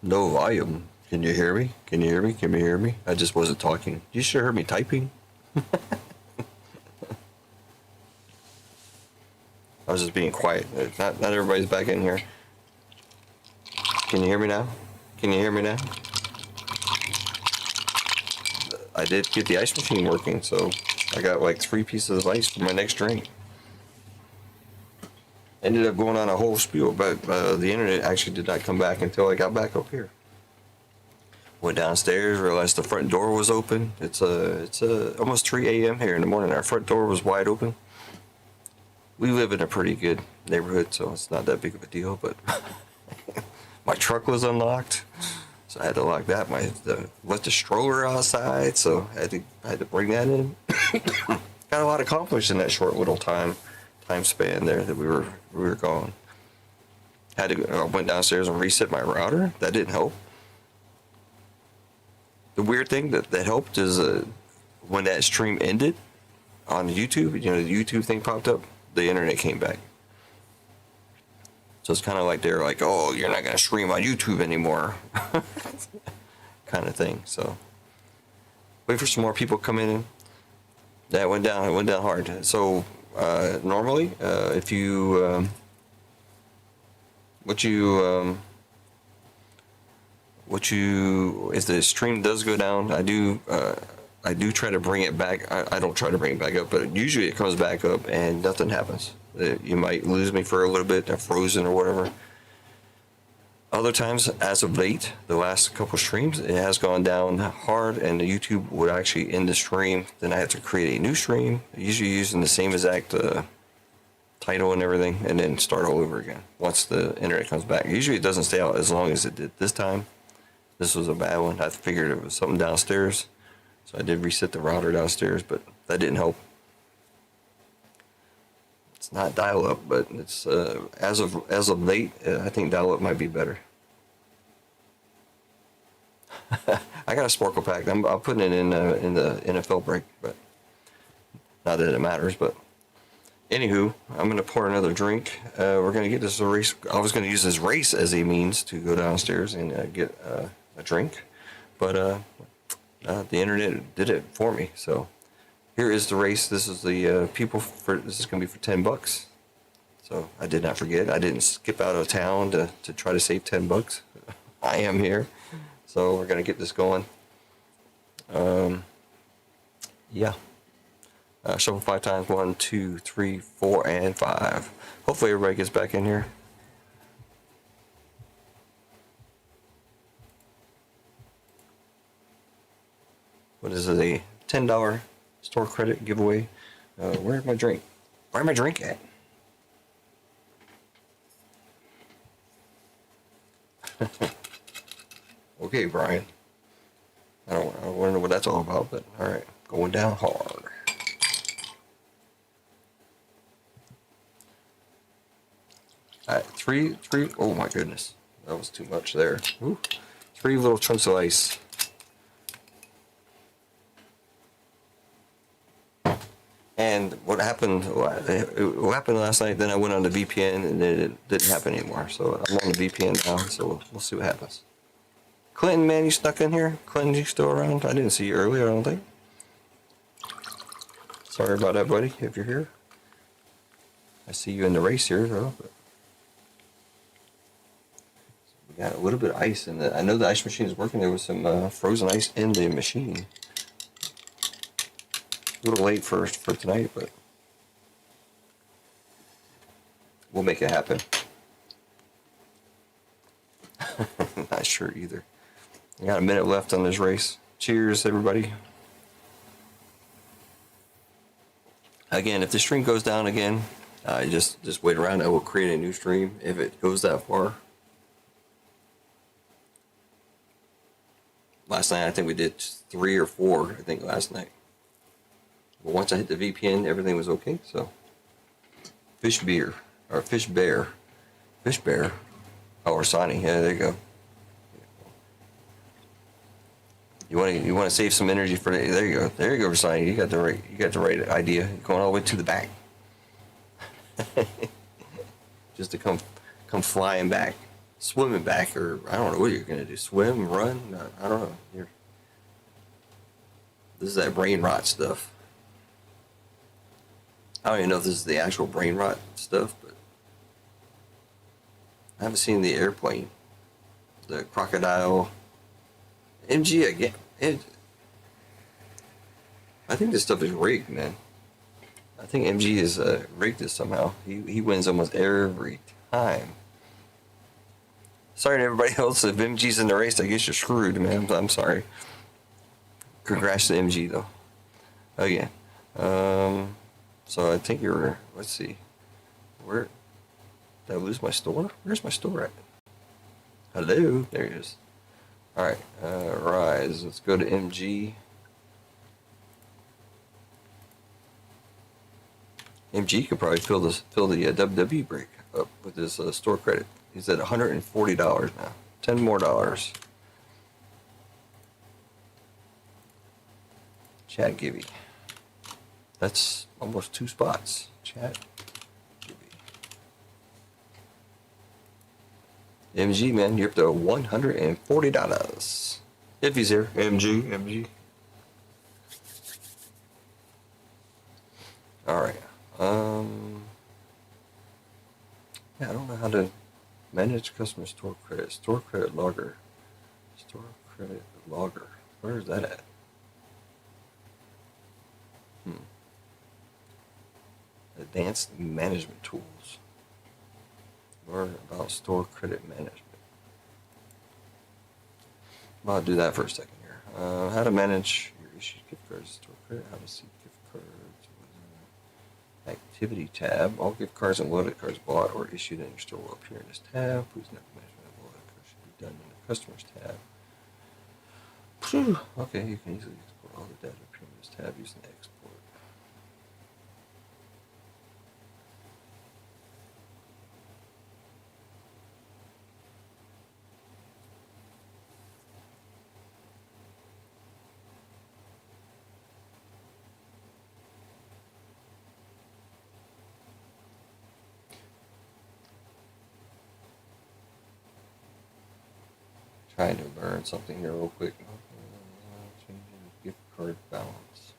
No volume. Can you hear me? Can you hear me? Can you hear me? I just wasn't talking. You should have heard me typing. I was just being quiet. Not everybody's back in here. Can you hear me now? Can you hear me now? I did get the ice machine working, so I got like 3 pieces of ice for my next drink. Ended up going on a whole spiel, but the internet actually did not come back until I got back up here. Went downstairs, realized the front door was open. It's almost 3 a.m. here in the morning. Our front door was wide open. We live in a pretty good neighborhood, so it's not that big of a deal, but my truck was unlocked, so I had to lock that. Left the stroller outside, so I had to bring that in. Got a lot accomplished in that short little time span there that we were gone. I went downstairs and reset my router. That didn't help. The weird thing that helped is when that stream ended on YouTube, the YouTube thing popped up, the internet came back. So it's kind of like they're like, oh, you're not going to stream on YouTube anymore, kind of thing. So wait for some more people coming in. That went down. It went down hard. So normally, if the stream does go down, I do try to bring it back. I don't try to bring it back up, but usually it comes back up and nothing happens. You might lose me for a little bit, I'm frozen or whatever. Other times, as of late, the last couple streams, it has gone down hard, and the YouTube would actually end the stream. Then I have to create a new stream, usually using the same exact title and everything, and then start all over again once the internet comes back. Usually it doesn't stay out as long as it did this time. This was a bad one. I figured it was something downstairs, so I did reset the router downstairs, but that didn't help. It's not dial-up, but it's as of late, I think dial-up might be better. I got a Sporkle pack. I'm putting it in the NFL break, but not that it matters. But anywho, I'm gonna pour another drink. We're gonna get this race. I was gonna use this race as a means to go downstairs and get a drink, but the internet did it for me. So here is the race. This is the this is gonna be for $10. So I did not forget. I didn't skip out of town to try to save $10. I am here. So we're gonna get this going. Yeah. Shuffle 5 times. 1, 2, 3, 4, and 5. Hopefully everybody gets back in here. What is it? A $10 store credit giveaway. Where's my drink? Where's my drink at? Okay, Brian. I don't want to know what that's all about, but all right, going down hard. All right, three. Oh my goodness, that was too much there. Ooh, 3 little chunks of ice. And what happened last night, then I went on the VPN and it didn't happen anymore. So I'm on the VPN now, so we'll see what happens. Clinton, man, you snuck in here? Clinton, you still around? I didn't see you earlier, I don't think. Sorry about that, buddy, if you're here. I see you in the race here, though. But we got a little bit of ice in it. I know the ice machine is working. There was some frozen ice in the machine. A little late for tonight, but we'll make it happen. Not sure either. I got a minute left on this race. Cheers, everybody. Again, if the stream goes down again, just wait around. I will create a new stream if it goes that far. Last night, I think we did 3 or 4, I think, last night. But once I hit the VPN, everything was okay, so. Fish bear. Oh, or Sonny, yeah, there you go. You want to save some energy for there you go, Sonny. You got the right idea. You're going all the way to the back. Just to come flying back. swimming back, or I don't know what you're gonna do. Swim, run? I don't know. This is that brain rot stuff. I don't even know if this is the actual brain rot stuff, but I haven't seen the airplane, the crocodile, MG again. I think this stuff is rigged, man. I think MG is rigged this somehow. He wins almost every time. Sorry to everybody else. If MG's in the race, I guess you're screwed, man. I'm sorry. Congrats to MG though. Again. So I think you're. Let's see. Where did I lose my store? Where's my store at? Hello. There it is. All right. Rise. Let's go to MG. MG could probably fill the WWE break up with his store credit. He's at $140 now. $10 more. Chat Gibby. That's almost 2 spots. Chat Gibby. MG, man, you're up to $140. If he's here. MG. All right. Yeah, I don't know how to manage customer store credit. Store credit logger. Store credit logger. Where is that at? Advanced management tools. Learn about store credit management. I'll do that for a second here. How to manage your issued gift cards, store credit, how to see gift cards. Activity tab. All gift cards and loaded cards bought or issued in your store will appear in this tab. Please note the management of loaded cards should be done in the customers tab. Okay, you can easily export all the data appear in this tab using the export. Trying to learn something here real quick. Changing gift card balance.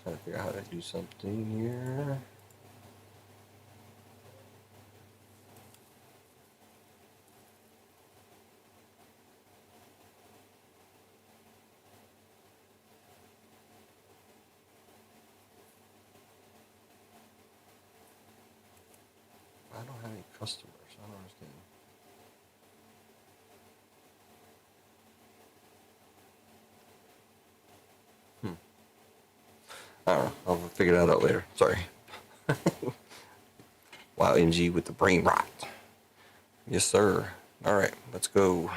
Trying to figure out how to do something here. I don't have any customers. I don't understand. I don't know. I'll figure that out later. Sorry. Wow, MG with the brain rot. Yes, sir. All right, let's go.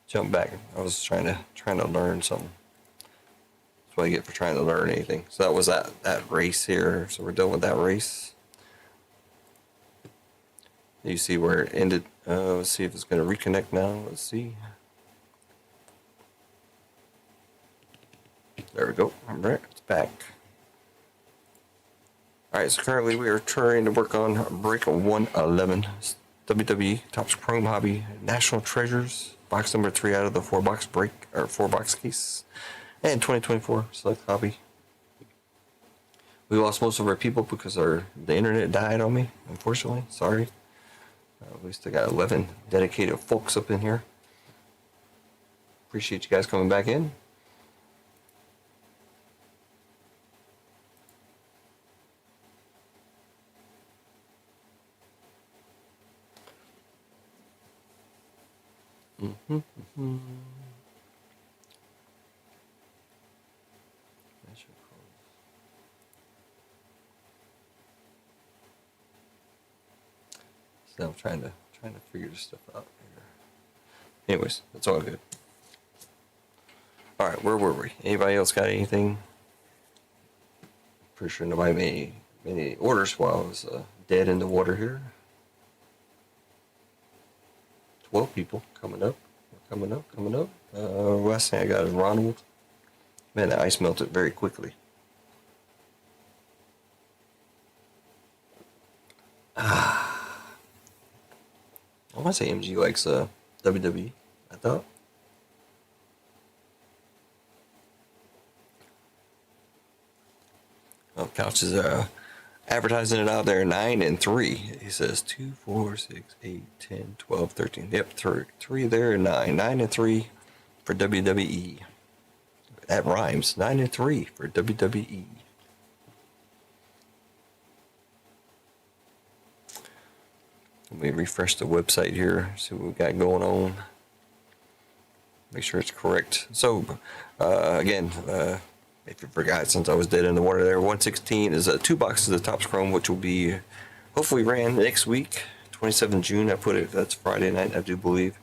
Jump back. I was trying to learn something. That's what I get for trying to learn anything. So that was that race here. So we're done with that race. You see where it ended. Let's see if it's going to reconnect now. Let's see. There we go. All right, it's back. All right, so currently we are trying to work on break 111. WWE Topps Chrome Hobby National Treasures. Box number 3 out of the 4-box break, or 4-box case. And 2024 Select Hobby. We lost most of our people because the internet died on me, unfortunately. Sorry. We still got 11 dedicated folks up in here. Appreciate you guys coming back in. So I'm trying to figure this stuff out here. Anyways, that's all good. All right, where were we? Anybody else got anything? Pretty sure nobody made any orders while I was dead in the water here. 12 people coming up. Last thing I got is Ronald. Man, the ice melted very quickly. I want to say MG likes WWE. I thought. Oh, Couch is advertising it out there. 9 and 3. He says 2, 4, 6, 8, 10, 12, 13. Yep, three there and 9. 9 and 3 for WWE. That rhymes. 9 and 3 for WWE. Let me refresh the website here, see what we got going on. Make sure it's correct. So, again, if you forgot, since I was dead in the water there, 116 is 2 boxes of Topps Chrome, which will be hopefully ran next week, 27 June. I put it, that's Friday night, I do believe.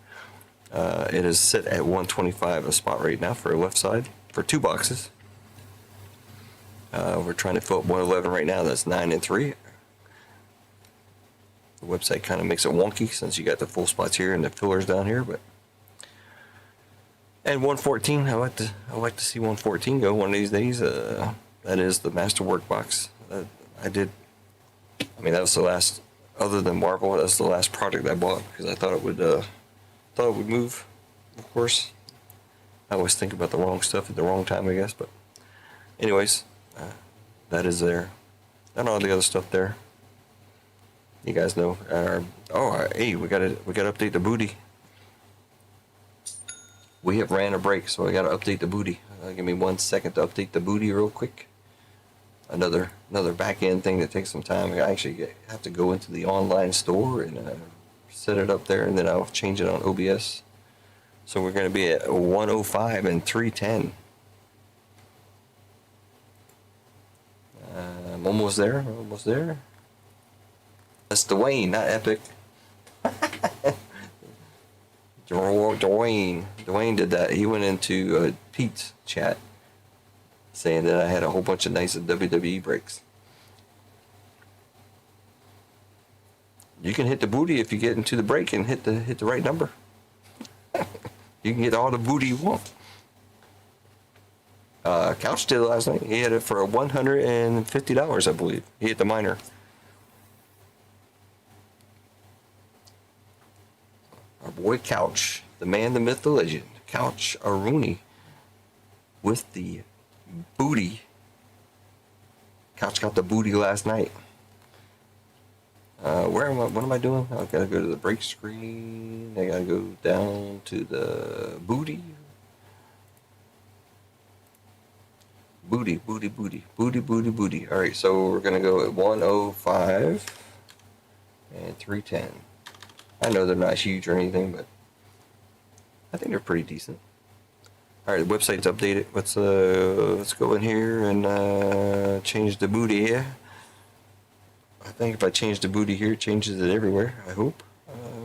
It is set at 125 a spot right now for a left side for 2 boxes. We're trying to fill up 111 right now. That's 9 and 3. The website kind of makes it wonky since you got the full spots here and the fillers down here, but and 114. I like to see 114 go one of these days. That is the Masterwork box. I mean, that was the last, other than Marvel, that's the last product I bought because I thought it would move. Of course, I always think about the wrong stuff at the wrong time, I guess. But anyways, that is there, and all the other stuff there. You guys know. Hey, we gotta update the booty. We have ran a break, so I gotta update the booty. Give me 1 second to update the booty real quick. Another back end thing that takes some time. I actually have to go into the online store and set it up there, and then I'll change it on OBS. So we're gonna be at 105 and 310. I'm almost there. Almost there. That's Dwayne, not Epic. Dwayne did that. He went into Pete's chat saying that I had a whole bunch of nice WWE breaks. You can hit the booty if you get into the break and hit the right number. You can get all the booty you want. Couch did it last night. He had it for $150, I believe. He hit the minor. Our boy Couch, the man, the myth, the legend, Couch Aruni, with the booty. Couch got the booty last night. Where am I? What am I doing? I gotta go to the break screen. I gotta go down to the booty. Booty. All right, so we're gonna go at 105 and 310. I know they're not huge or anything, but I think they're pretty decent. All right, the website's updated. Let's go in here and change the booty here. I think if I change the booty here, it changes it everywhere. I hope.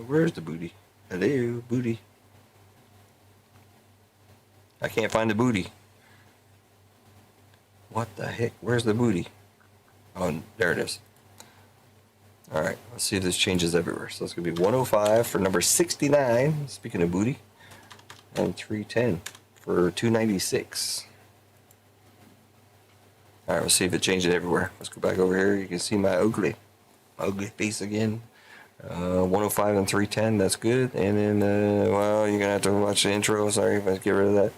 Where's the booty? Hello, booty. I can't find the booty. What the heck? Where's the booty? Oh, there it is. All right, let's see if this changes everywhere. So it's going to be 105 for number 69, speaking of booty, and 310 for 296. All right, let's see if it changes everywhere. Let's go back over here. You can see my ugly face again. 105 and 310, that's good. And then, well, you're going to have to watch the intro. Sorry if I get rid of that.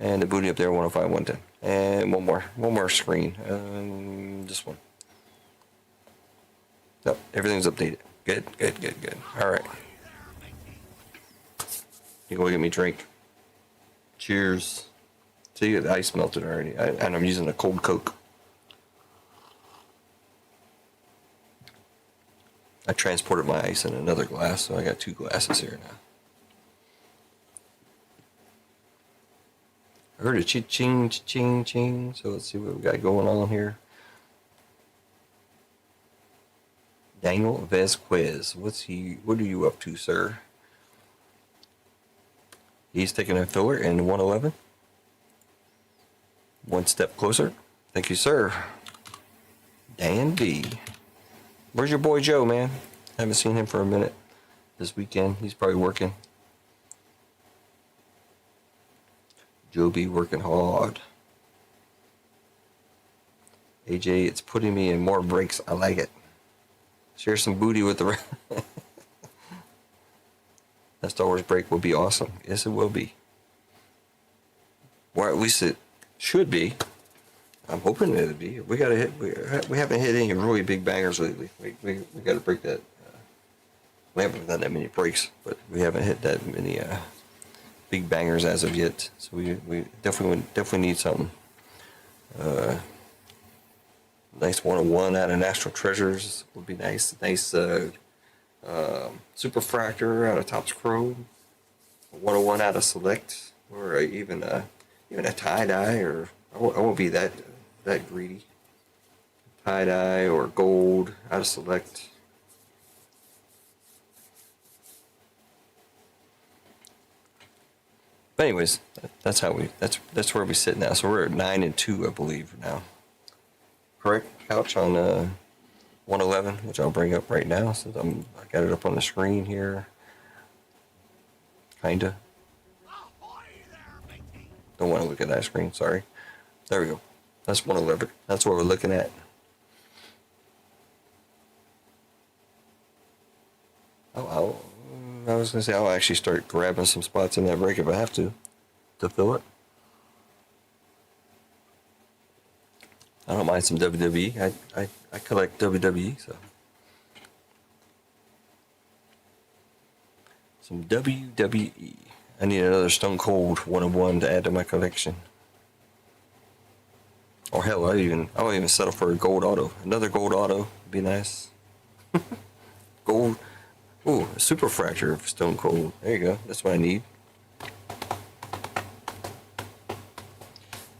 And the booty up there, 105, 110. And one more screen. This one. Yep, everything's updated. Good. All right. You go get me a drink. Cheers. See, the ice melted already. And I'm using a cold Coke. I transported my ice in another glass, so I got 2 glasses here now. I heard a ching, ching. So let's see what we got going on here. Daniel Vasquez. What are you up to, sir? He's taking a filler in 111. One step closer. Thank you, sir. Dan B. Where's your boy Joe, man? Haven't seen him for a minute this weekend. He's probably working. Joe B working hard. AJ, it's putting me in more breaks. I like it. Share some booty with the That Star Wars break will be awesome. Yes, it will be. Or at least it should be. I'm hoping it'll be. We gotta hit. We haven't hit any really big bangers lately. We gotta break that. We haven't done that many breaks, but we haven't hit that many big bangers as of yet. So we definitely need something. Nice 101 out of National Treasures would be nice. Nice Super Fractor out of Topps Chrome. 101 out of Select, or even a tie-dye, or I won't be that greedy. Tie-dye or gold out of Select. But anyways, that's where we sit now. So we're at 9-2, I believe now. Correct, Couch, on 111, which I'll bring up right now since I got it up on the screen here. Kinda. Don't want to look at that screen, sorry. There we go. That's 111. That's what we're looking at. I was going to say I'll actually start grabbing some spots in that break if I have to fill it. I don't mind some WWE. I collect WWE, so. Some WWE. I need another Stone Cold 101 to add to my collection. Or hell, I'll even settle for a gold auto. Another gold auto would be nice. Gold. Ooh, a Super Fracture of Stone Cold. There you go. That's what I need.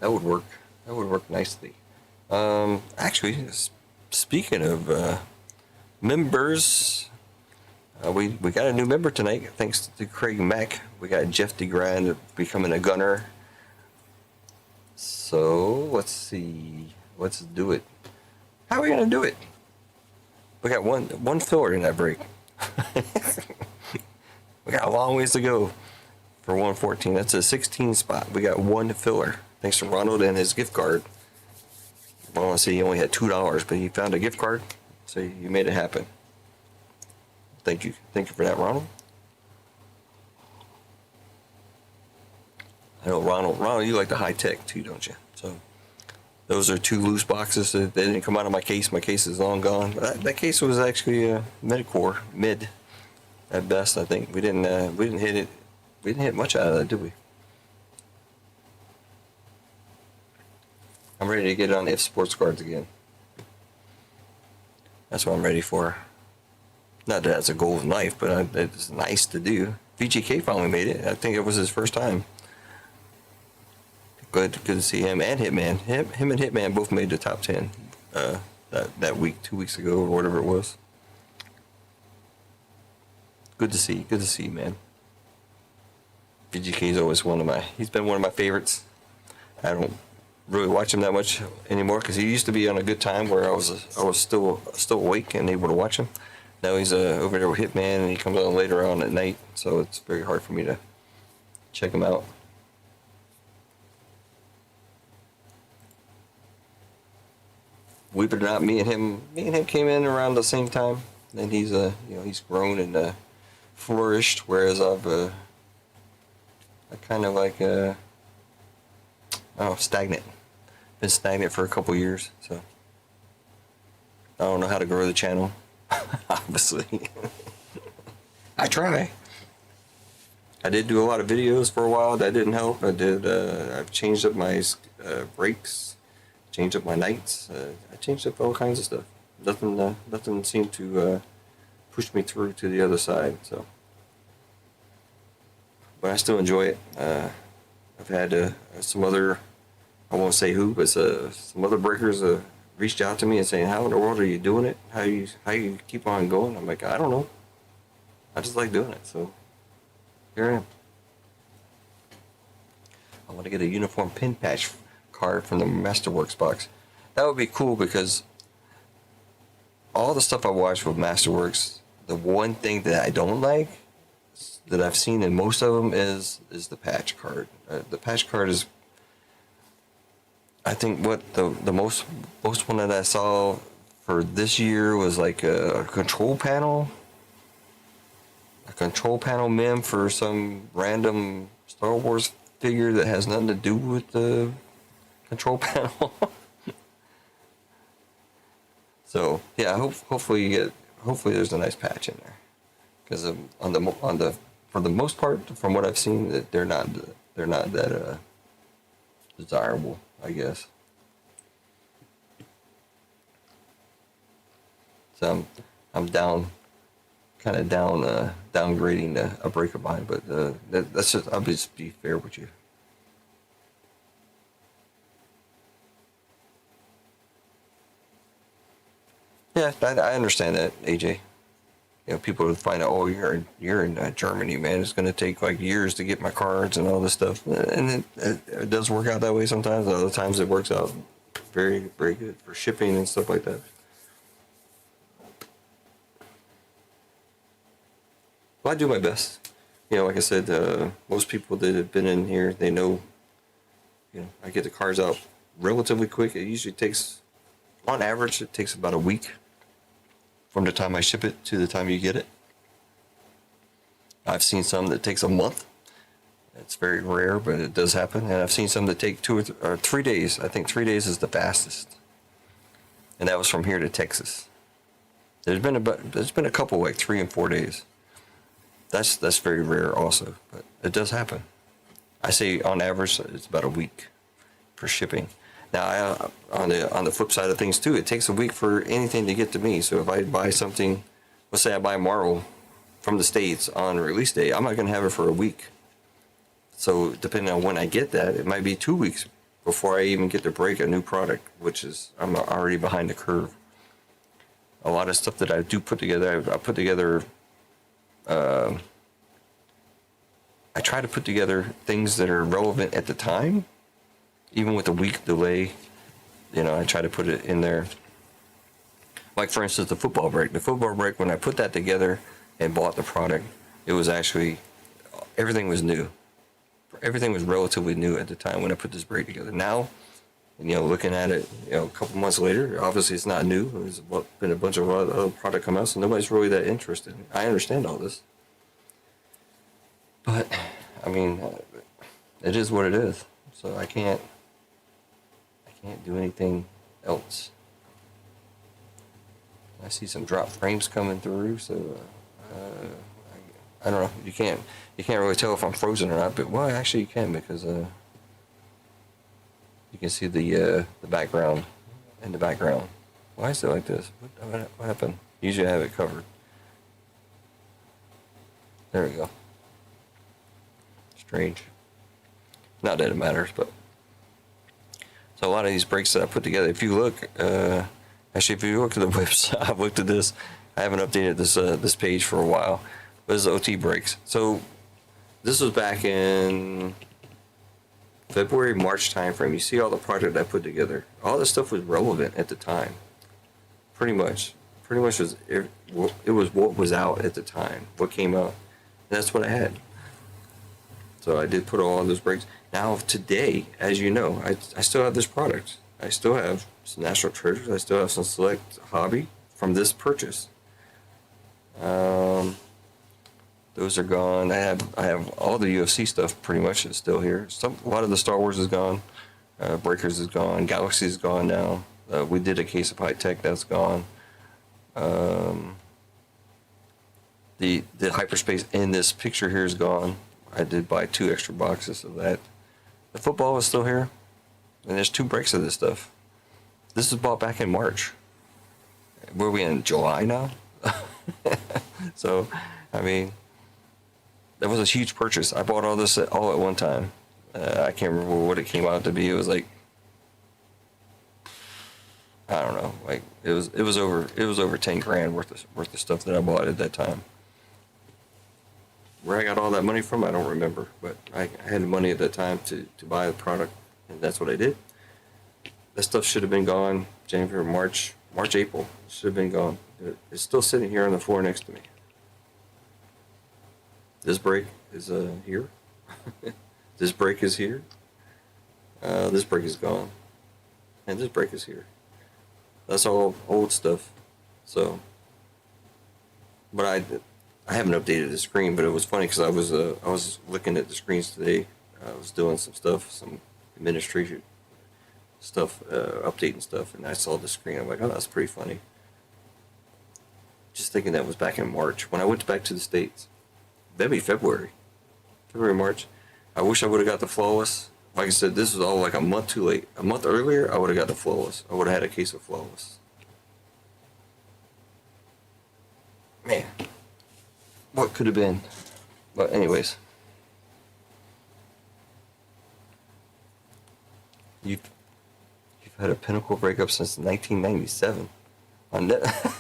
That would work. That would work nicely. Actually, speaking of members, we got a new member tonight. Thanks to Craig Mack. We got Jeff DeGrand becoming a gunner. So let's see. Let's do it. How are we gonna do it? We got one filler in that break. We got a long ways to go for 114. That's a 16 spot. We got one filler. Thanks to Ronald and his gift card. I want to say he only had $2, but he found a gift card, so you made it happen. Thank you for that, Ronald. I know Ronald, you like the high tech too, don't you? So those are 2 loose boxes. They didn't come out of my case. My case is long gone. That case was actually Medicore mid at best. I think we didn't hit it. We didn't hit much out of that, did we? I'm ready to get on If Sports Cards again. That's what I'm ready for. Not that it's a golden knife, but it's nice to do. VGK finally made it. I think it was his first time. Good to see him and Hitman. Him and Hitman both made the top 10 that week, 2 weeks ago, or whatever it was. Good to see, man. VGK is always he's been one of my favorites. I don't really watch him that much anymore because he used to be on a good time where I was still awake and able to watch him. Now he's over there with Hitman, and he comes on later on at night, so it's very hard for me to check him out. Believe it or not, me and him came in around the same time. And he's he's grown and flourished, whereas I kind of like stagnant. Been stagnant for a couple years, so I don't know how to grow the channel. Obviously, I try. I did do a lot of videos for a while. That didn't help. I've changed up my breaks, changed up my nights. I changed up all kinds of stuff. Nothing seemed to push me through to the other side. So, but I still enjoy it. I've had some other, I won't say who, but some other breakers reached out to me and saying, "How in the world are you doing it? How you keep on going?" I'm like, I don't know. I just like doing it. So here I am. I want to get a uniform pin patch card from the Masterworks box. That would be cool because all the stuff I watched with Masterworks, the one thing that I don't like that I've seen in most of them is the patch card. The patch card is, I think, what the most one that I saw for this year was like a control panel. a control panel mem for some random Star Wars figure that has nothing to do with the control panel. So yeah, hopefully hopefully there's a nice patch in there, because for the most part, from what I've seen, that they're not that desirable, I guess. So I'm downgrading a break of mine, but that's just, I'll just be fair with you. Yeah, I understand that, AJ. You know, people would find out, oh, you're in Germany, man. It's going to take like years to get my cards and all this stuff, and it does work out that way sometimes. Other times it works out very, very good for shipping and stuff like that. Well, I do my best. You know, like I said, most people that have been in here, they know. You know, I get the cards out relatively quick. It usually takes, on average, it takes about a week from the time I ship it to the time you get it. I've seen some that takes a month. It's very rare, but it does happen. And I've seen some that take 2 or 3 days. I think 3 days is the fastest. And that was from here to Texas. There's been a couple like 3 and 4 days. That's very rare also, but it does happen. I say on average it's about a week for shipping. Now, on the flip side of things too, it takes a week for anything to get to me. So if I buy something, let's say I buy Marvel from the States on release day, I'm not going to have it for a week. So depending on when I get that, it might be 2 weeks before I even get to break a new product, which is, I'm already behind the curve. A lot of stuff that I do put together, I put together, I try to put together things that are relevant at the time. Even with a week delay, you know, I try to put it in there. Like, for instance, the football break. The football break, when I put that together and bought the product, it was actually, everything was new. Everything was relatively new at the time when I put this break together. Now, you know, looking at it, you know, a couple months later, obviously it's not new. There's been a bunch of other product come out, so nobody's really that interested. I understand all this. But, I mean, it is what it is. So I can't do anything else. I see some drop frames coming through, so I don't know. You can't really tell if I'm frozen or not, but well, actually you can, because you can see the background in the background. Why is it like this? What happened? Usually I have it covered. There we go. Strange. Not that it matters, but so a lot of these breaks that I put together, if you look, actually, if you look at the website, I've looked at this. I haven't updated this page for a while. But this is OT breaks. So this was back in February, March timeframe. You see all the product I put together. All this stuff was relevant at the time. Pretty much was it was what was out at the time, what came out. And that's what I had. So I did put all those breaks. Now today, as you know, I still have this product. I still have some National Treasures. I still have some Select Hobby from this purchase. Those are gone. I have all the UFC stuff pretty much is still here. A lot of the Star Wars is gone. Breakers is gone. Galaxy is gone now. We did a case of high tech, that's gone. The hyperspace in this picture here is gone. I did buy 2 extra boxes of that. The football is still here, and there's 2 breaks of this stuff. This was bought back in March. Were we in July now? So, I mean, that was a huge purchase. I bought all this all at one time. I can't remember what it came out to be. It was like, I don't know, like it was over 10 grand worth of stuff that I bought at that time. Where I got all that money from, I don't remember, but I had the money at that time to buy the product, and that's what I did. That stuff should have been gone January, March, April. Should have been gone. It's still sitting here on the floor next to me. This break is here. This break is here. This break is gone. And this break is here. That's all old stuff. So, but I haven't updated the screen, but it was funny because I was looking at the screens today. I was doing some stuff, some administration stuff, updating stuff, and I saw the screen. I'm like, oh, that's pretty funny. Just thinking that was back in March when I went back to the States. That'd be February, March. I wish I would have got the flawless. Like I said, this was all like a month too late. A month earlier, I would have got the flawless. I would have had a case of flawless. Man, what could have been? But anyways, you've had a Pinnacle breakup since 1997 on net.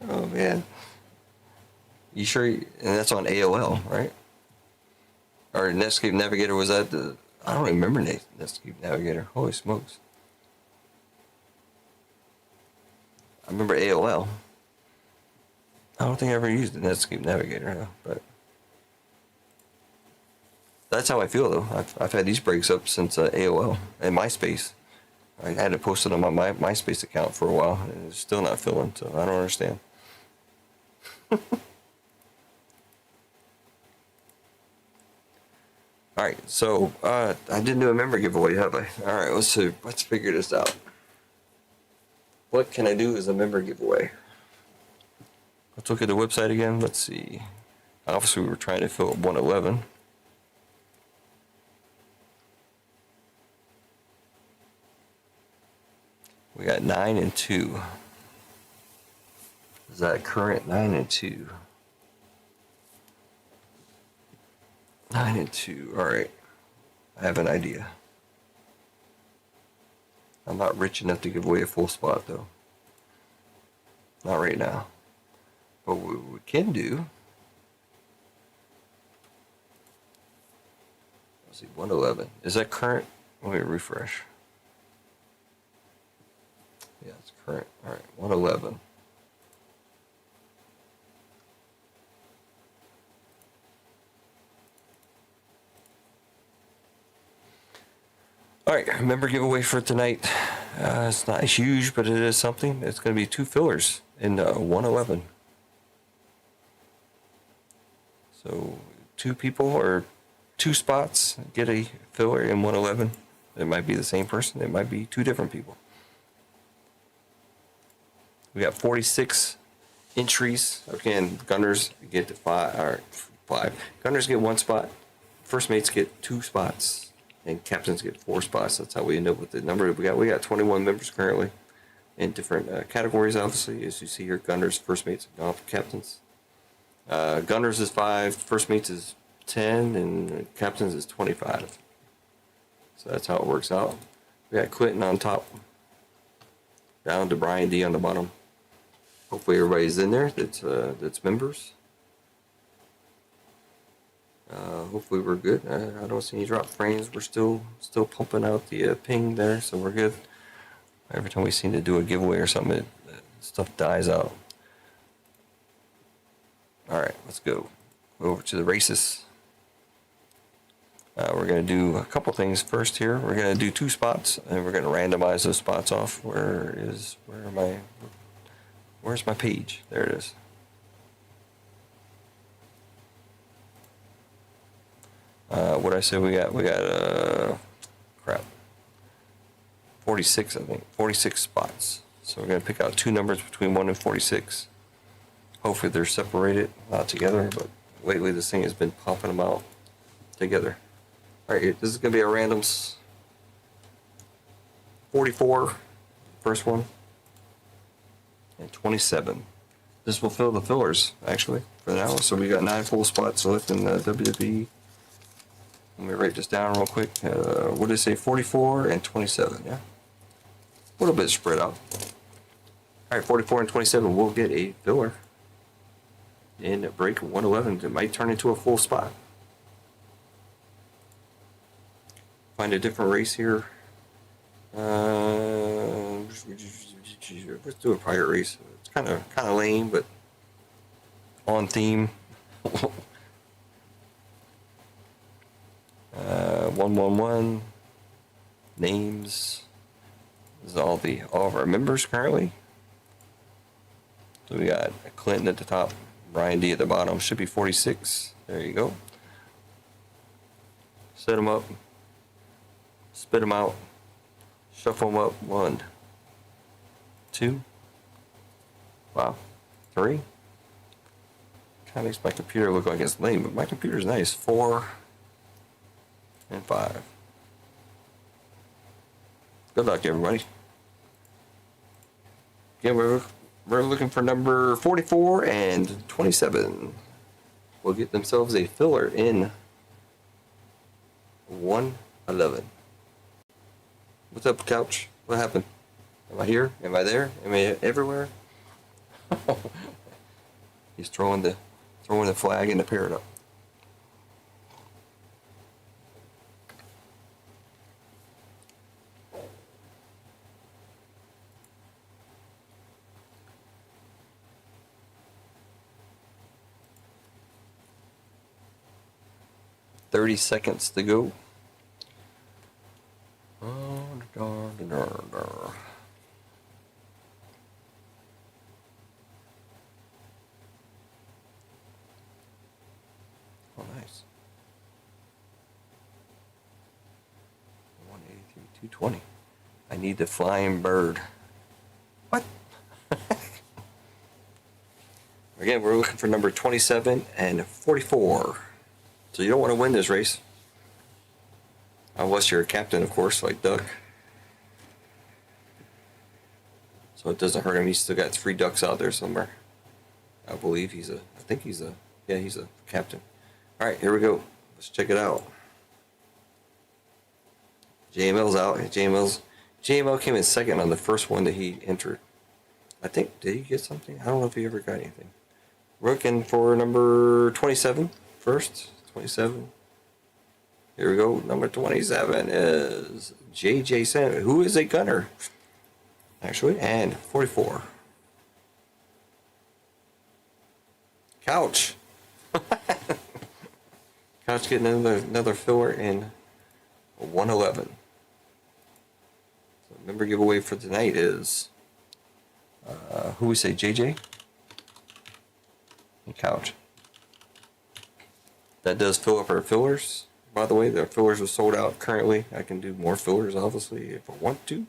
Oh man, you sure? And that's on AOL, right? Or Netscape Navigator, was that the? I don't remember Netscape Navigator. Holy smokes! I remember AOL. I don't think I ever used the Netscape Navigator, though, but that's how I feel, though. I've had these breaks up since AOL and MySpace. I had it posted on my MySpace account for a while, and it's still not filling, so I don't understand. All right, so I didn't do a member giveaway, have I? All right, let's see. Let's figure this out. What can I do as a member giveaway? Let's look at the website again. Let's see. Obviously, we were trying to fill up 111. We got 9 and 2. Is that current? 9 and 2. 9 and 2. All right. I have an idea. I'm not rich enough to give away a full spot, though. Not right now. But what we can do. Let's see, 111. Is that current? Let me refresh. Yeah, it's current. All right, 111. All right, member giveaway for tonight. It's not huge, but it is something. It's going to be 2 fillers in 111. So 2 people or 2 spots get a filler in 111. It might be the same person. It might be 2 different people. We got 46 entries. Again, gunners get 5. Gunners get 1 spot. First mates get 2 spots. And captains get 4 spots. That's how we end up with the number we got. We got 21 members currently in different categories, obviously. As you see here, gunners, first mates, and captains. Gunners is 5, first mates is 10, and captains is 25. So that's how it works out. We got Clinton on top, down to Brian D on the bottom. Hopefully everybody's in there that's members. Hopefully we're good. I don't see any drop frames. We're still pumping out the ping there, so we're good. Every time we seem to do a giveaway or something, stuff dies out. All right, let's go over to the races. We're going to do a couple things first here. We're going to do 2 spots, and we're going to randomize those spots off. Where's my page? There it is. What I said we got crap. 46, I think. 46 spots. So we're going to pick out 2 numbers between 1 and 46. Hopefully they're separated, not together, but lately this thing has been popping them out together. Alright, this is going to be a randoms. 44, first one, and 27. This will fill the fillers, actually, for now. So we got 9 full spots left in the WWE. Let me write this down real quick. What did it say? 44 and 27, yeah? A little bit spread out. Alright, 44 and 27 will get a filler. In break 111, it might turn into a full spot. Find a different race here. Let's do a pirate race. It's kind of lame, but on theme. 111 names. This is all of our members currently. So we got Clinton at the top, Brian D at the bottom should be 46. There you go. Set them up. Spit them out. Shuffle them up. 1, 2. Wow. 3. Kind of makes my computer look like it's lame, but my computer's nice. 4 and 5. Good luck, everybody. Again, we're looking for number 44 and 27. Will get themselves a filler in 111. What's up, couch? What happened? Am I here? Am I there? Am I everywhere? He's throwing the flag and the parrot up. "30 seconds to go." Oh, nice. 183, 220. I need the flying bird. What? Again, we're looking for number 27 and 44. So you don't want to win this race. Unless you're a captain, of course, like Duck. So it doesn't hurt him. He's still got 3 ducks out there somewhere. I believe he's a captain. All right, here we go. Let's check it out. JML's out. JML came in second on the first one that he entered. I think, did he get something? I don't know if he ever got anything. We're looking for number 27 first. 27. Here we go. Number 27 is JJ Sam, who is a gunner, actually, and 44. Couch. Couch getting another filler in 111. So member giveaway for tonight is who we say, JJ and Couch. That does fill up our fillers. By the way, the fillers are sold out currently. I can do more fillers, obviously, if I want to,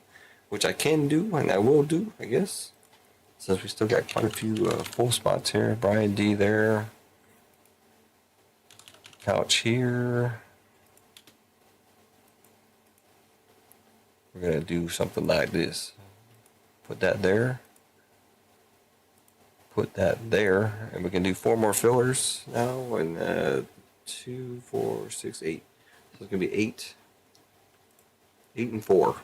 which I can do, and I will do, I guess. Since we still got quite a few full spots here. Brian D there. Couch here. We're going to do something like this. Put that there. Put that there. And we can do 4 more fillers now. And 2, 4, 6, 8. So it's going to be 8. 8 and 4.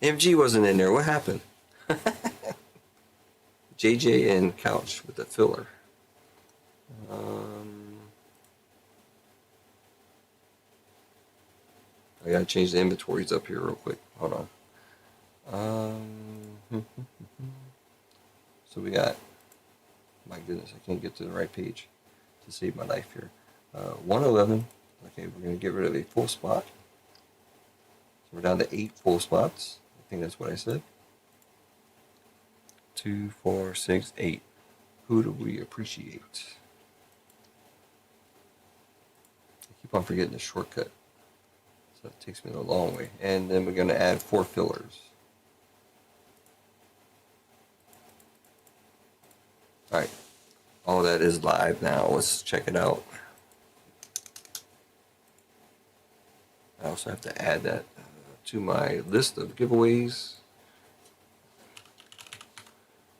MG wasn't in there. What happened? JJ and Couch with the filler. I gotta change the inventories up here real quick. Hold on. So we got, my goodness, I can't get to the right page to save my life here. 111. Okay, we're gonna get rid of a full spot. So we're down to 8 full spots. I think that's what I said. 2, 4, 6, 8. Who do we appreciate? I keep on forgetting the shortcut. So it takes me the long way. And then we're going to add 4 fillers. Alright. All that is live now. Let's check it out. I also have to add that to my list of giveaways.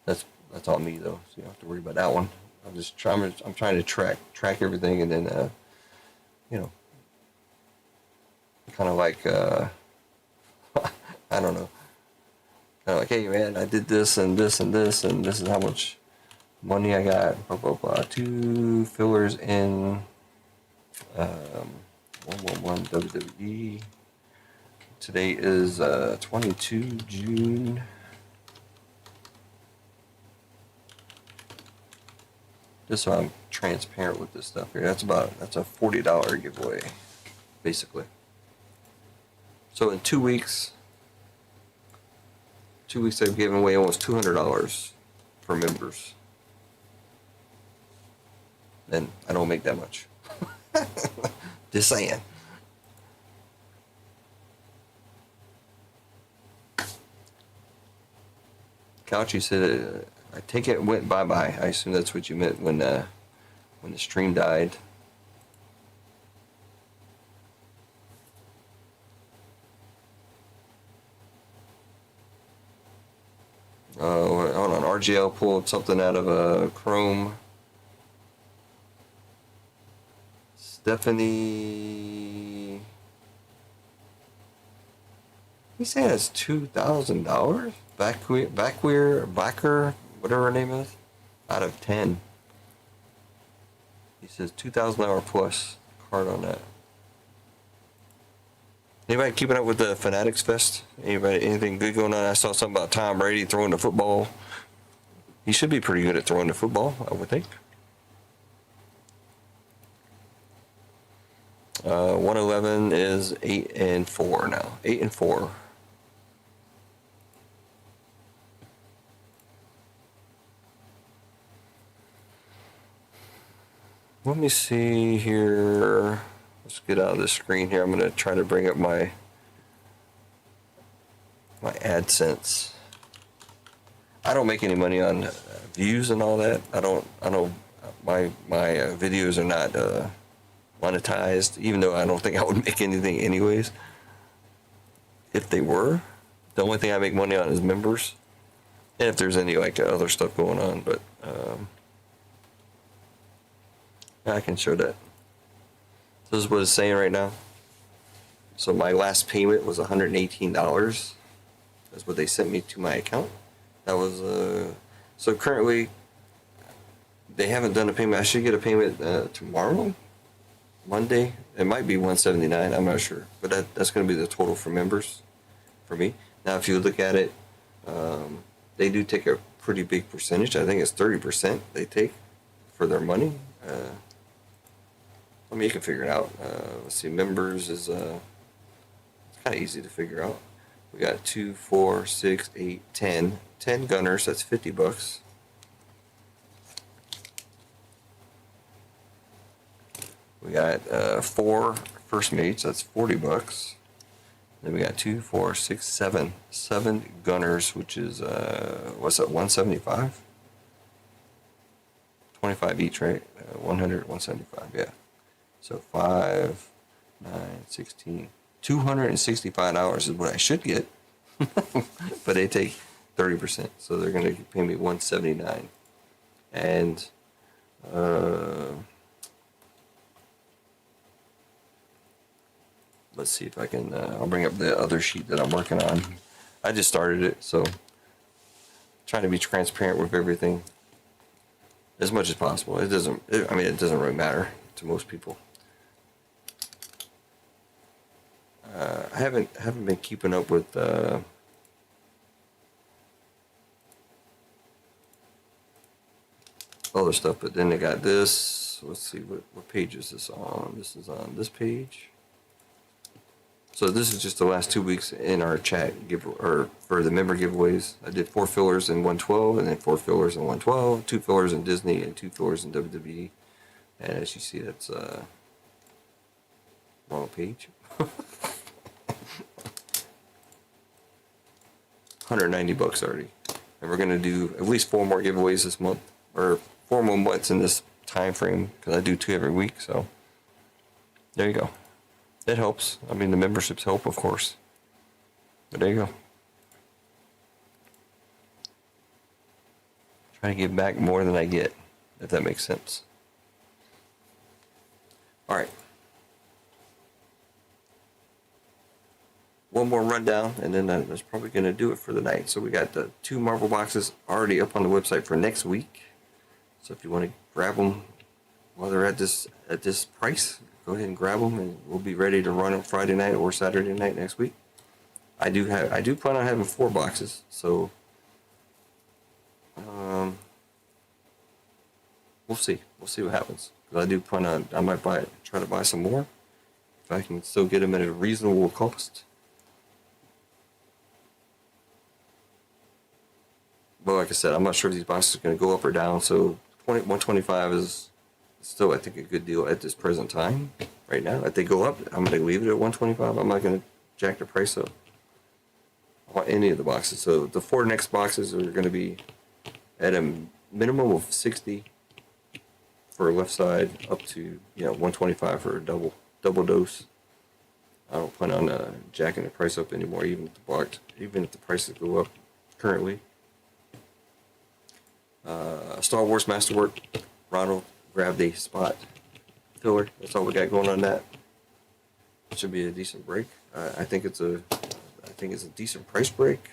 That's on me though, so you don't have to worry about that one. I'm trying to track everything, and then you know, kind of like I don't know, kind of like, hey man, I did this and this and this, and this is how much money I got. Blah blah blah. 2 fillers in 111 WWE. Today is 22 June. Just so I'm transparent with this stuff here. That's a $40 giveaway, basically. So in 2 weeks, 2 weeks I've given away almost $200 for members. And I don't make that much. Just saying. Couchy said, I take it went bye-bye. I assume that's what you meant when the stream died. Hold on, RGL pulled something out of Chrome. Stephanie, he said it's $2,000. Backer, whatever her name is, out of 10. He says $2,000 plus card on that. Anybody keeping up with the Fanatics Fest? Anybody, anything good going on? I saw something about Tom Brady throwing the football. He should be pretty good at throwing the football, I would think. 111 is 8-4 now. 8-4. Let me see here. Let's get out of the screen here. I'm going to try to bring up my AdSense. I don't make any money on views and all that. I know my videos are not monetized, even though I don't think I would make anything anyways. If they were, the only thing I make money on is members, and if there's any like other stuff going on. But I can show that. This is what it's saying right now. So my last payment was $118. That's what they sent me to my account. That was so currently they haven't done a payment. I should get a payment tomorrow, Monday. It might be $179. I'm not sure, but that's going to be the total for members for me. Now, if you look at it, they do take a pretty big percentage. I think it's 30% they take for their money. I mean, you can figure it out. Let's see, members is it's kind of easy to figure out. We got 2, 4, 6, 8, 10. 10 gunners, that's $50. We got 4 first mates, that's $40. Then we got 2, 4, 6, 7. 7 gunners, which is what's that, 175? 25 each, right? 100, 175, yeah. So 5, 9, 16, $265 is what I should get, but they take 30%, so they're going to pay me $179. And let's see if I can. I'll bring up the other sheet that I'm working on. I just started it, so trying to be transparent with everything as much as possible. It doesn't really matter to most people. I haven't been keeping up with other stuff, but then they got this. Let's see, what page is this on? This is on this page. So this is just the last 2 weeks in our chat for the member giveaways. I did 4 fillers in 112, and then 4 fillers in 112, 2 fillers in Disney, and 2 fillers in WWE. And as you see, that's wrong page. $190 already, and we're gonna do at least 4 more giveaways this month, or 4 more months in this time frame, because I do 2 every week. So there you go. It helps. I mean, the memberships help, of course. But there you go. Try to give back more than I get, if that makes sense. All right. One more rundown, and then that's probably going to do it for the night. So we got the 2 Marvel boxes already up on the website for next week. So if you want to grab them while they're at this price, go ahead and grab them, and we'll be ready to run on Friday night or Saturday night next week. I do plan on having 4 boxes, so we'll see. We'll see what happens. Because I do plan on, I might try to buy some more if I can still get them at a reasonable cost. well, like I said, I'm not sure if these boxes are going to go up or down. So 125 is still, I think, a good deal at this present time. Right now, if they go up, I'm going to leave it at 125. I'm not going to jack the price up on any of the boxes. So the 4 next boxes are going to be at a minimum of 60 for a left side, up to 125 for a double dose. I don't plan on jacking the price up anymore, even if the prices go up currently. Star Wars Masterwork, Ronald grabbed a spot filler. That's all we got going on that. It should be a decent break. I think it's a decent price break.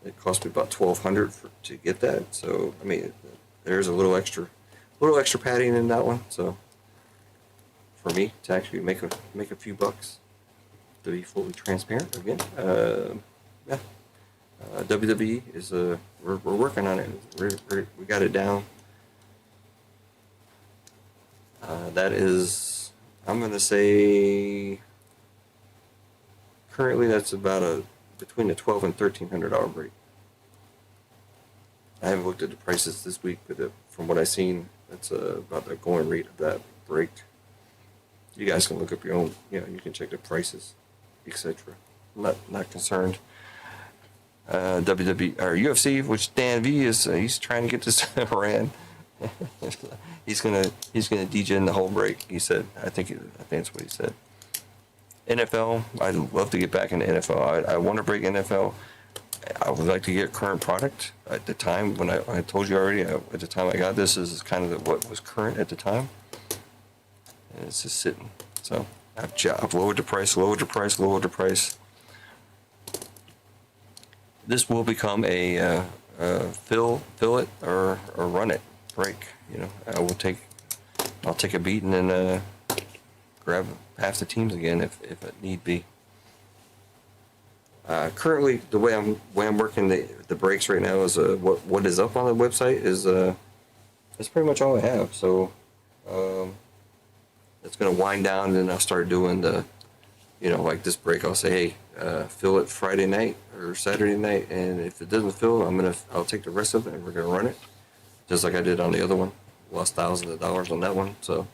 It cost me about $1,200 to get that. So I mean, there's a little extra padding in that one. So for me to actually make a few bucks, to be fully transparent again, yeah. WWE is we're working on it. We got it down. That is, I'm gonna say, currently that's about between a $1,200 and $1,300 break. I haven't looked at the prices this week, but from what I've seen, that's about the going rate of that break. You guys can look up your own. You can check the prices, etc. Not concerned. WWE or UFC, which Dan V is, he's trying to get this ran. he's gonna degen the whole break. He said. I think that's what he said. NFL, I'd love to get back into NFL. I want to break NFL. I would like to get current product. At the time when I told you already, at the time I got this, is kind of what was current at the time, and it's just sitting. So I've lowered the price. This will become a fill it or run it break. I'll take a beating and grab half the teams again if it need be. Currently, the way I'm working the breaks right now is what is up on the website is that's pretty much all I have. So it's gonna wind down, and then I'll start doing the like this break. I'll say, hey, fill it Friday night or Saturday night, and if it doesn't fill, I'll take the rest of it and we're gonna run it just like I did on the other one. Lost thousands of dollars on that one, so.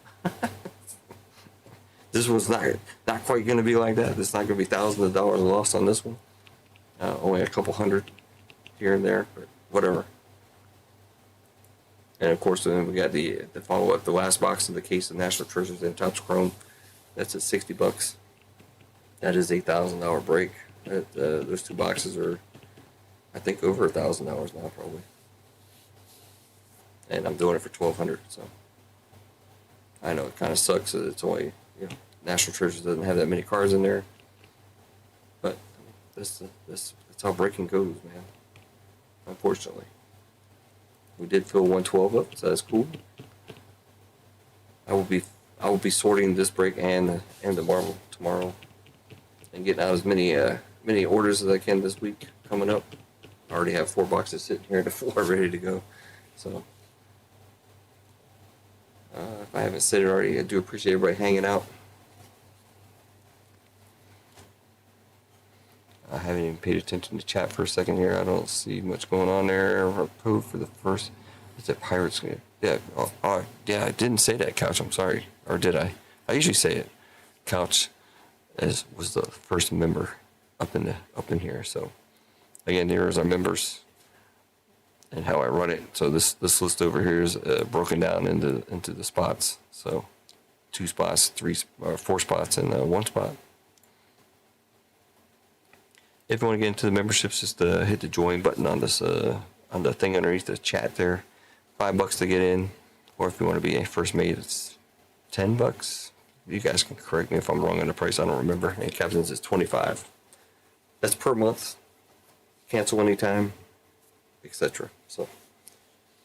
This one's not quite going to be like that. It's not going to be thousands of dollars lost on this one. Only a couple hundred here and there, but whatever. And of course, then we got the follow up, the last box in the case of National Treasures and Topps Chrome. That's at $60. That is $8,000 break. Those 2 boxes are, I think, over $1,000 now probably. And I'm doing it for $1,200. So I know it kind of sucks that it's only. National Treasures doesn't have that many cards in there, but that's how breaking goes, man. Unfortunately, we did fill 112 up, so that's cool. I will be sorting this break and the Marvel tomorrow, and getting out as many orders as I can this week coming up. I already have 4 boxes sitting here on the floor ready to go, so. If I haven't said it already, I do appreciate everybody hanging out. I haven't even paid attention to chat for a second here. I don't see much going on there. Code for the first. Is it Pirates? Yeah. Yeah. I didn't say that, Couch. I'm sorry. Or did I? I usually say it. Couch was the first member up in here. So again, here's our members and how I run it. So this list over here is broken down into the spots. So 2 spots, 4 spots, and 1 spot. If you want to get into the memberships, just hit the join button on this on the thing underneath the chat there. $5 to get in, or if you want to be a first mate, it's $10. You guys can correct me if I'm wrong on the price. I don't remember. And Captains is $25. That's per month. Cancel anytime, etc. So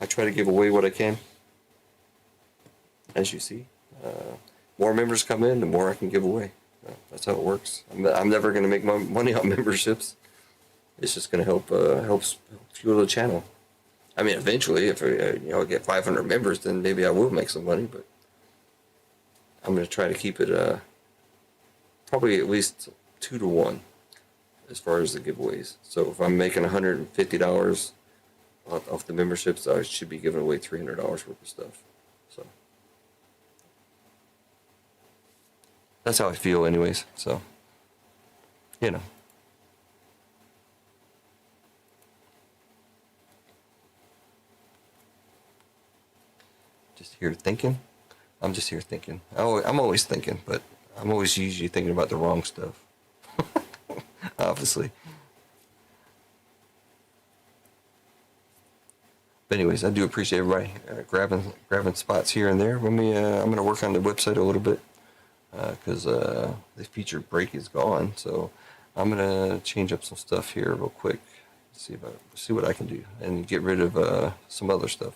I try to give away what I can. As you see, more members come in, the more I can give away. That's how it works. I'm never going to make money on memberships. It's just going to help fuel the channel. I mean, eventually, if I get 500 members, then maybe I will make some money. But I'm going to try to keep it probably at least 2 to 1 as far as the giveaways. So if I'm making $150 of the memberships, I should be giving away $300 worth of stuff. So that's how I feel, anyways. So, you know. Just here thinking. I'm just here thinking. I'm always thinking, but I'm always usually thinking about the wrong stuff. Obviously. But anyways, I do appreciate everybody grabbing spots here and there. Let me. I'm gonna work on the website a little bit because the featured break is gone. So I'm gonna change up some stuff here real quick. See what I can do and get rid of some other stuff.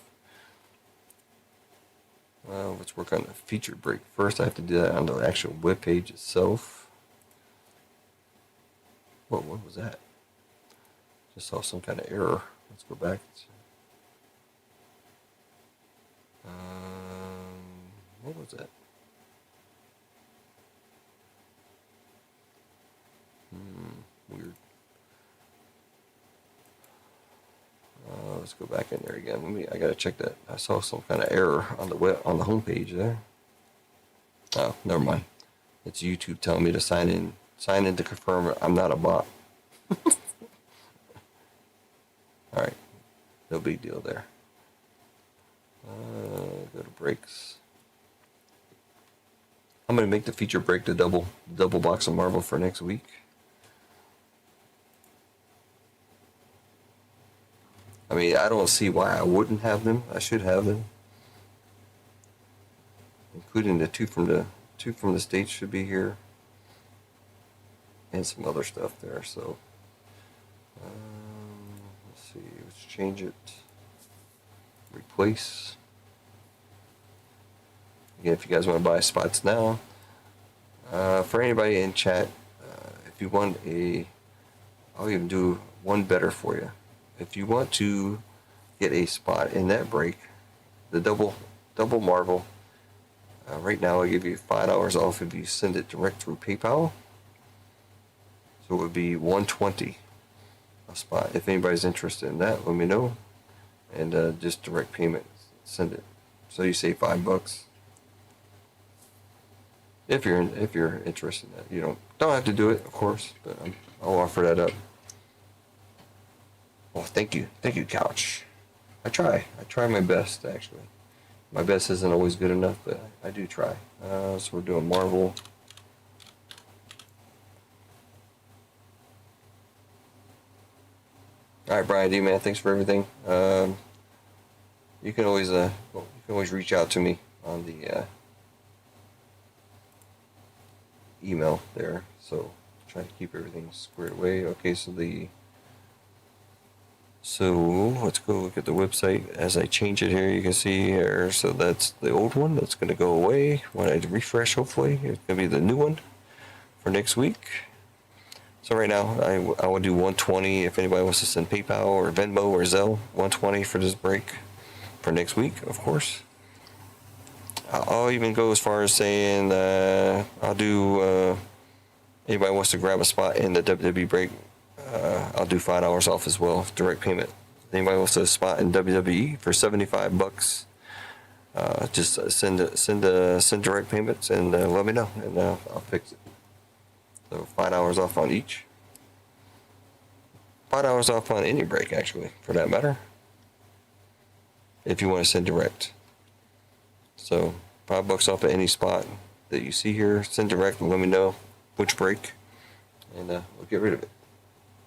Let's work on the featured break first. I have to do that on the actual web page itself. What was that? Just saw some kind of error. Let's go back. What was that? Weird. Let's go back in there again. I gotta check that. I saw some kind of error on the on the homepage there. Oh, never mind. It's YouTube telling me to sign in to confirm I'm not a bot. All right, no big deal there. Go to breaks. I'm gonna make the feature break the double box of Marvel for next week. I mean, I don't see why I wouldn't have them. I should have them, including the two from the States should be here, and some other stuff there. So let's see. Let's change it. Replace. Again, if you guys want to buy spots now, for anybody in chat, if you want I'll even do one better for you. If you want to get a spot in that break, the double Marvel, right now I give you $5 off if you send it direct through PayPal. So it would be $120 a spot. If anybody's interested in that, let me know, and just direct payment, send it. So you save $5 if you're interested in that. You don't have to do it, of course, but I'll offer that up. Well, thank you, Couch. I try my best, actually. My best isn't always good enough, but I do try. So we're doing Marvel. All right, Brian D, man, thanks for everything. You can always reach out to me on the email there. So try to keep everything squared away. Okay, so let's go look at the website. As I change it here, you can see here, so that's the old one. That's going to go away. When I refresh, hopefully, it's going to be the new one for next week. So right now, I will do 120 if anybody wants to send PayPal or Venmo or Zelle, 120 for this break for next week, of course. I'll even go as far as saying I'll do, anybody wants to grab a spot in the WWE break, I'll do $5 off as well, direct payment. Anybody wants a spot in WWE for $75, just send direct payments and let me know, and I'll fix it. So $5 off on each. $5 off on any break, actually, for that matter, if you want to send direct. So $5 off at any spot that you see here. Send direct and let me know which break, and we'll get rid of it.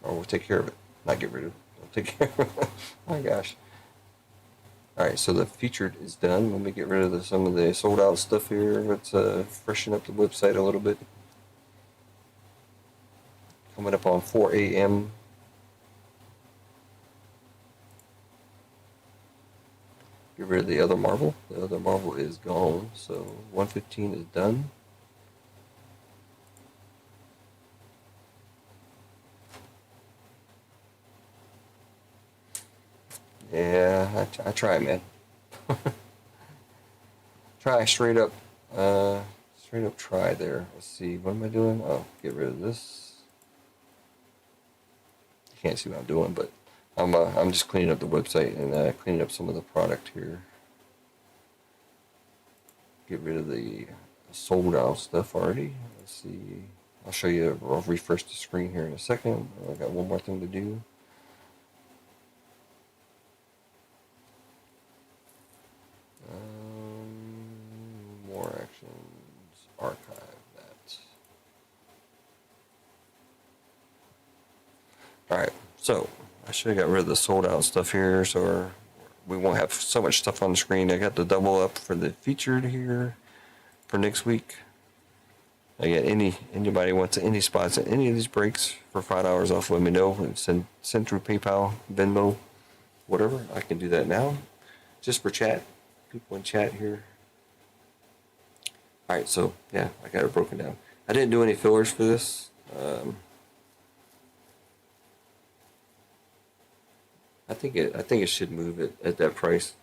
Or we'll take care of it. Not get rid of it. We'll take care of it. Oh my gosh. Alright, so the featured is done. Let me get rid of some of the sold out stuff here. Let's freshen up the website a little bit. Coming up on 4 a.m. Get rid of the other Marvel. The other Marvel is gone. So 115 is done. Yeah, I try, man. Try straight up try there. Let's see, what am I doing? Oh, get rid of this. You can't see what I'm doing, but I'm just cleaning up the website and cleaning up some of the product here. Get rid of the sold out stuff already. Let's see. I'll show you. I'll refresh the screen here in a second. I got one more thing to do. More actions. Archive that. Alright, so I should have got rid of the sold out stuff here so we won't have so much stuff on the screen. I got the double up for the featured here for next week. I got anybody wants any spots at any of these breaks for $5 off, let me know. Send through PayPal, Venmo, whatever. I can do that now. Just for chat. People in chat here. Alright, so yeah, I got it broken down. I didn't do any fillers for this. I think it should move it at that price.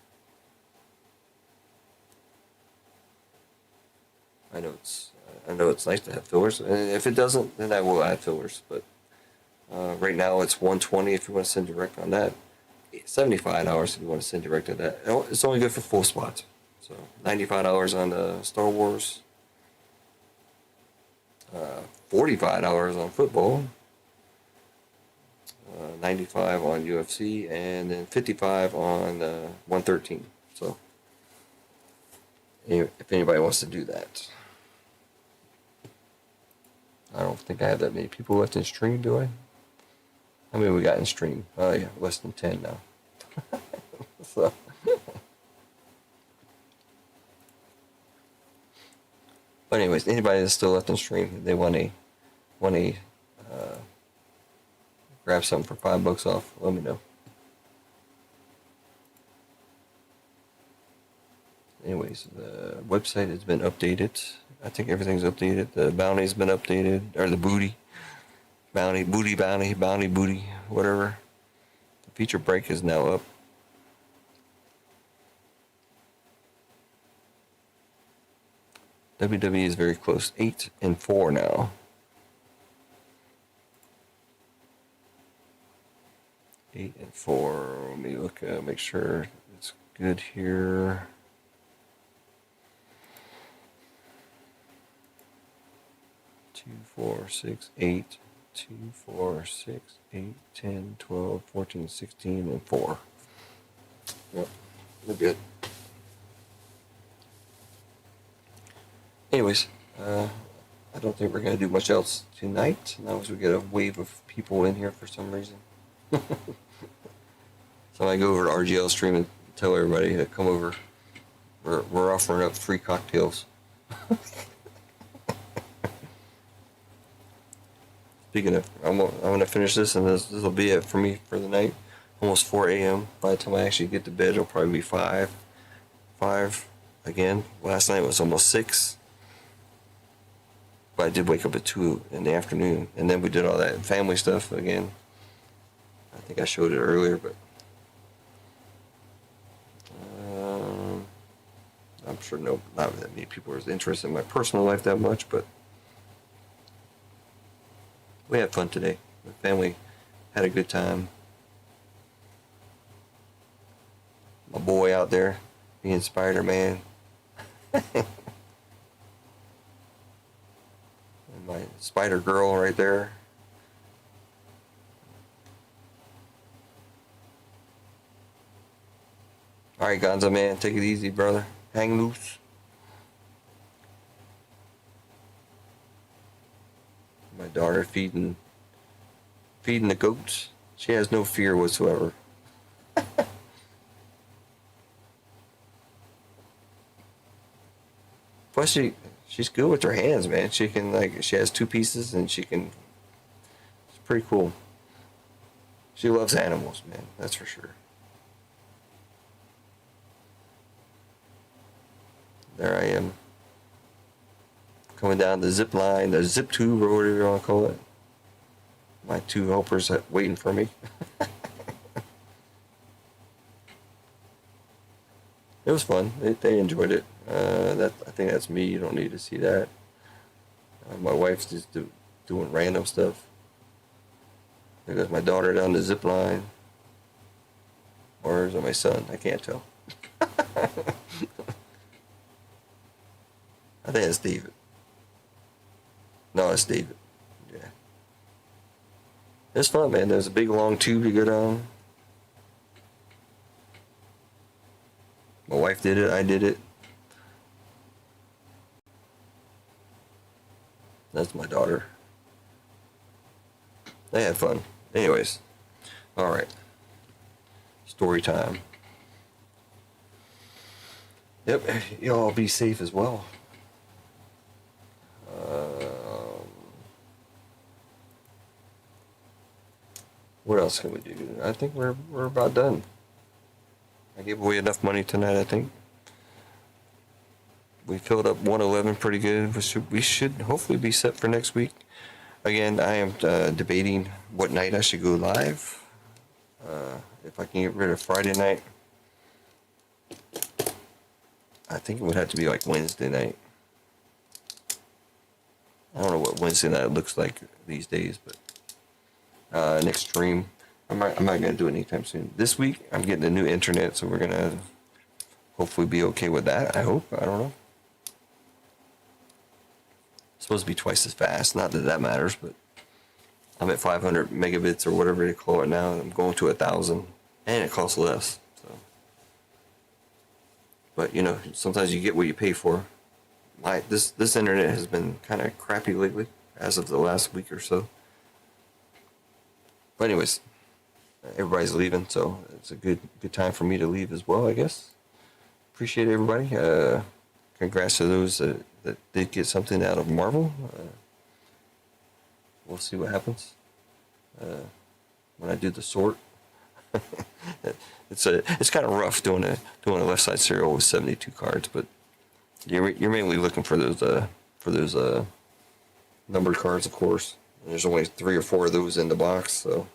I know it's nice to have fillers, and if it doesn't, then I will add fillers. But right now it's $120 if you want to send direct on that. $75 if you want to send direct to that. It's only good for full spots. So $95 on the Star Wars. $45 on football. 95 on UFC, and then 55 on 113. So if anybody wants to do that. I don't think I have that many people left in stream, do I? How many we got in stream? Oh yeah, less than 10 now. So. But anyways, anybody that's still left in stream, they want to grab something for $5 off, let me know. Anyways, the website has been updated. I think everything's updated. The bounty's been updated, or the booty, bounty, whatever. The feature break is now up. WWE is very close, 8-4 now. 8-4. Let me look at, make sure it's good here. Two, 4, 6, 8. 2, 4, 6, 8, 10, 12, 14, 16, and 4. Yep, we're good. Anyways, I don't think we're going to do much else tonight, now as we get a wave of people in here for some reason. So I go over to RGL stream and tell everybody to come over. We're offering up free cocktails. Speaking of, I'm going to finish this, and this will be it for me for the night. Almost 4 a.m. By the time I actually get to bed, it'll probably be 5 again. Last night was almost 6. But I did wake up at 2 in the afternoon, and then we did all that family stuff again. I think I showed it earlier, but I'm sure not that many people are interested in my personal life that much, but we had fun today. The family had a good time. My boy out there being Spider-Man. And my Spider Girl right there. Alright, Gonzo man, take it easy, brother. Hang loose. My daughter feeding the goats. She has no fear whatsoever. Plus she's good with her hands, man. She can she has 2 pieces and it's pretty cool. She loves animals, man, that's for sure. There I am. Coming down the zip line, the zip tube, or whatever you want to call it. My 2 helpers waiting for me. It was fun. They enjoyed it. I think that's me. You don't need to see that. My wife's just doing random stuff. There goes my daughter down the zip line. Or is it my son? I can't tell. I think it's David. No, it's David. Yeah. It's fun, man. There's a big long tube you go down. My wife did it. I did it. That's my daughter. They had fun. Anyways. All right. Story time. Yep. Y'all be safe as well. What else can we do? I think we're about done. I gave away enough money tonight, I think. We filled up 111 pretty good. We should hopefully be set for next week. Again, I am debating what night I should go live. If I can get rid of Friday night, I think it would have to be like Wednesday night. I don't know what Wednesday night looks like these days, but next stream, I'm not gonna do it anytime soon. This week, I'm getting a new internet, so we're gonna hopefully be okay with that. I hope. I don't know. It's supposed to be twice as fast. Not that that matters, but I'm at 500 megabits or whatever they call it now. I'm going to 1,000, and it costs less. So, but you know, sometimes you get what you pay for. This internet has been kind of crappy lately, as of the last week or so. But anyways, everybody's leaving, so it's a good time for me to leave as well, I guess. Appreciate everybody. Congrats to those that did get something out of Marvel. We'll see what happens when I do the sort. It's kind of rough doing a left side serial with 72 cards, but you're mainly looking for those numbered cards, of course. And there's only 3 or 4 of those in the box, so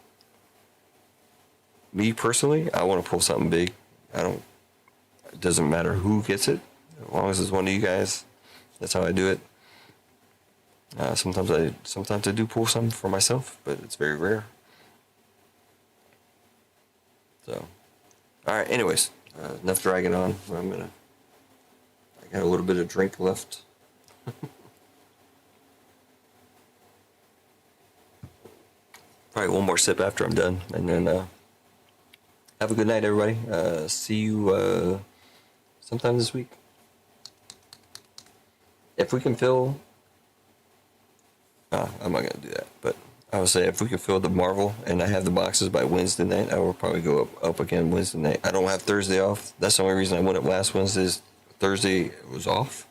me personally, I want to pull something big. It doesn't matter who gets it, as long as it's one of you guys. That's how I do it. Sometimes I do pull some for myself, but it's very rare. So, all right. Anyways, enough dragging on. I got a little bit of drink left. Probably one more sip after I'm done, and then have a good night, everybody. See you sometime this week. If we can fill, I'm not gonna do that. But I would say if we can fill the Marvel and I have the boxes by Wednesday night, I will probably go up again Wednesday night. I don't have Thursday off. That's the only reason I went up last Wednesday. Thursday was off.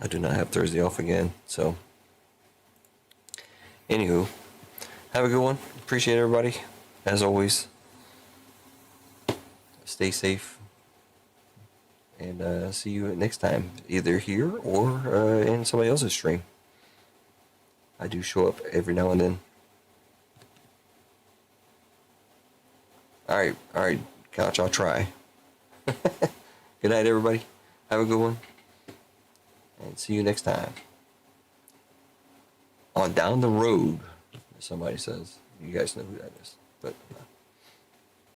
I do not have Thursday off again. So, anywho. Have a good one. Appreciate everybody. As always, stay safe. And see you next time, either here or in somebody else's stream. I do show up every now and then. All right, Couch, I'll try. Good night, everybody. Have a good one. And see you next time. On Down the Road. Somebody says, you guys know who that is, but